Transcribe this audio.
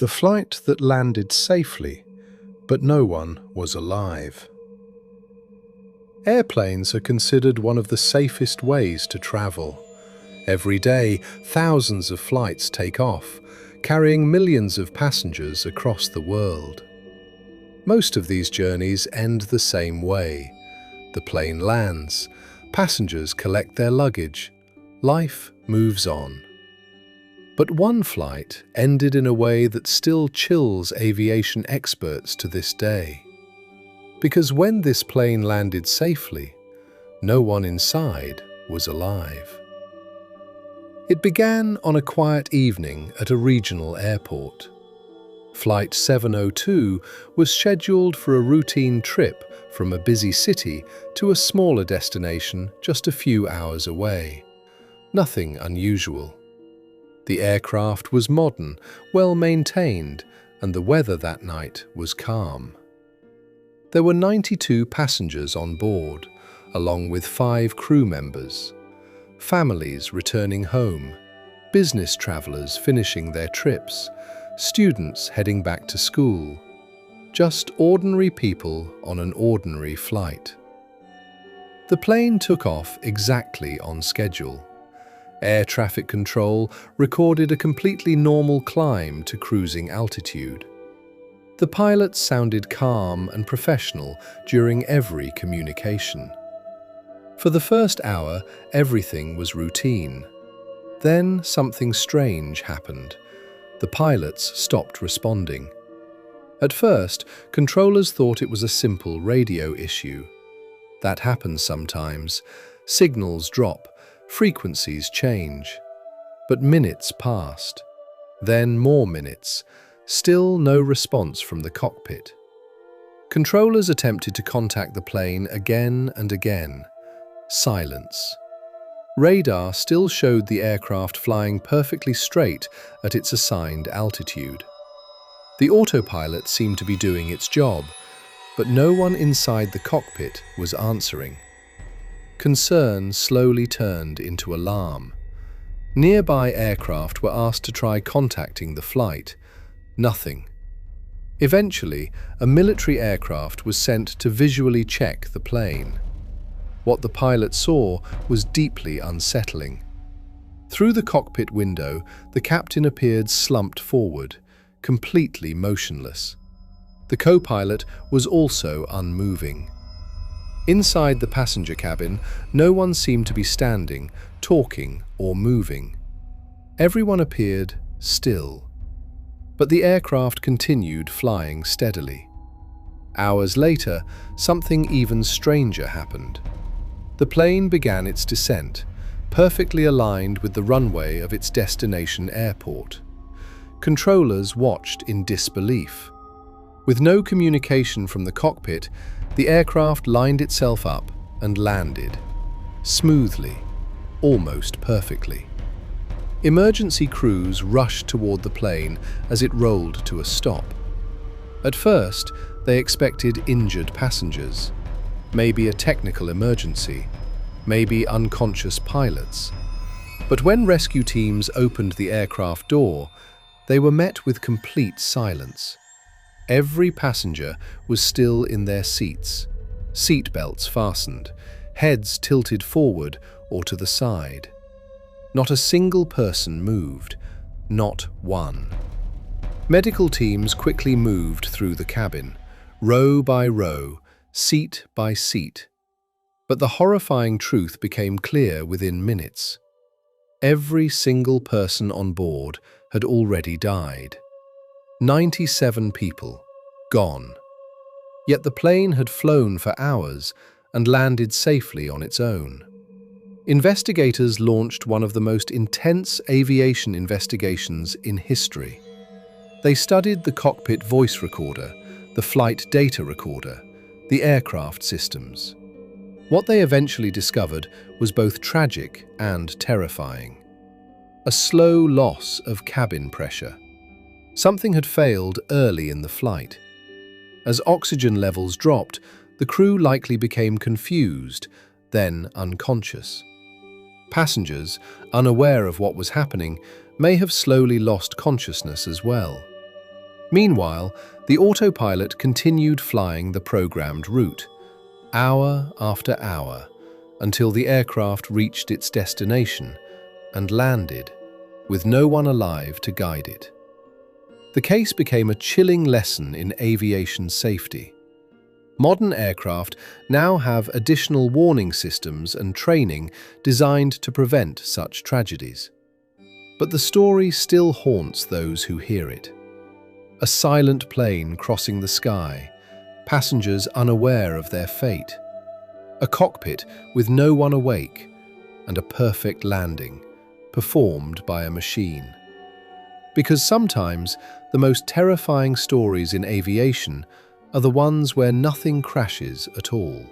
The flight that landed safely, but no one was alive. Airplanes are considered one of the safest ways to travel. Every day, thousands of flights take off, carrying millions of passengers across the world. Most of these journeys end the same way. The plane lands, passengers collect their luggage, life moves on. But one flight ended in a way that still chills aviation experts to this day. Because when this plane landed safely, no one inside was alive. It began on a quiet evening at a regional airport. Flight 702 was scheduled for a routine trip from a busy city to a smaller destination just a few hours away. Nothing unusual. The aircraft was modern, well maintained, and the weather that night was calm. There were 92 passengers on board, along with 5 crew members. Families returning home, business travelers finishing their trips, students heading back to school. Just ordinary people on an ordinary flight. The plane took off exactly on schedule. Air traffic control recorded a completely normal climb to cruising altitude. The pilots sounded calm and professional during every communication. For the first hour, everything was routine. Then something strange happened. The pilots stopped responding. At first, controllers thought it was a simple radio issue. That happens sometimes. Signals drop, frequencies change. But minutes passed. Then more minutes. Still no response from the cockpit. Controllers attempted to contact the plane again and again. Silence. Radar still showed the aircraft flying perfectly straight at its assigned altitude. The autopilot seemed to be doing its job, but no one inside the cockpit was answering. Concern slowly turned into alarm. Nearby aircraft were asked to try contacting the flight. Nothing. Eventually, a military aircraft was sent to visually check the plane. What the pilot saw was deeply unsettling. Through the cockpit window, the captain appeared slumped forward, completely motionless. The co-pilot was also unmoving. Inside the passenger cabin, no one seemed to be standing, talking, or moving. Everyone appeared still. But the aircraft continued flying steadily. Hours later, something even stranger happened. The plane began its descent, perfectly aligned with the runway of its destination airport. Controllers watched in disbelief. With no communication from the cockpit, the aircraft lined itself up and landed. Smoothly, almost perfectly. Emergency crews rushed toward the plane as it rolled to a stop. At first, they expected injured passengers. Maybe a technical emergency, maybe unconscious pilots. But when rescue teams opened the aircraft door, they were met with complete silence. Every passenger was still in their seats, seatbelts fastened, heads tilted forward or to the side. Not a single person moved, not one. Medical teams quickly moved through the cabin, row by row, seat by seat. But the horrifying truth became clear within minutes. Every single person on board had already died. 97 people, gone. Yet the plane had flown for hours and landed safely on its own. Investigators launched one of the most intense aviation investigations in history. They studied the cockpit voice recorder, the flight data recorder, the aircraft systems. What they eventually discovered was both tragic and terrifying. A slow loss of cabin pressure. Something had failed early in the flight. As oxygen levels dropped, the crew likely became confused, then unconscious. Passengers, unaware of what was happening, may have slowly lost consciousness as well. Meanwhile, the autopilot continued flying the programmed route, hour after hour, until the aircraft reached its destination and landed, with no one alive to guide it. The case became a chilling lesson in aviation safety. Modern aircraft now have additional warning systems and training designed to prevent such tragedies. But the story still haunts those who hear it. A silent plane crossing the sky, passengers unaware of their fate. A cockpit with no one awake, and a perfect landing, performed by a machine. Because sometimes the most terrifying stories in aviation are the ones where nothing crashes at all.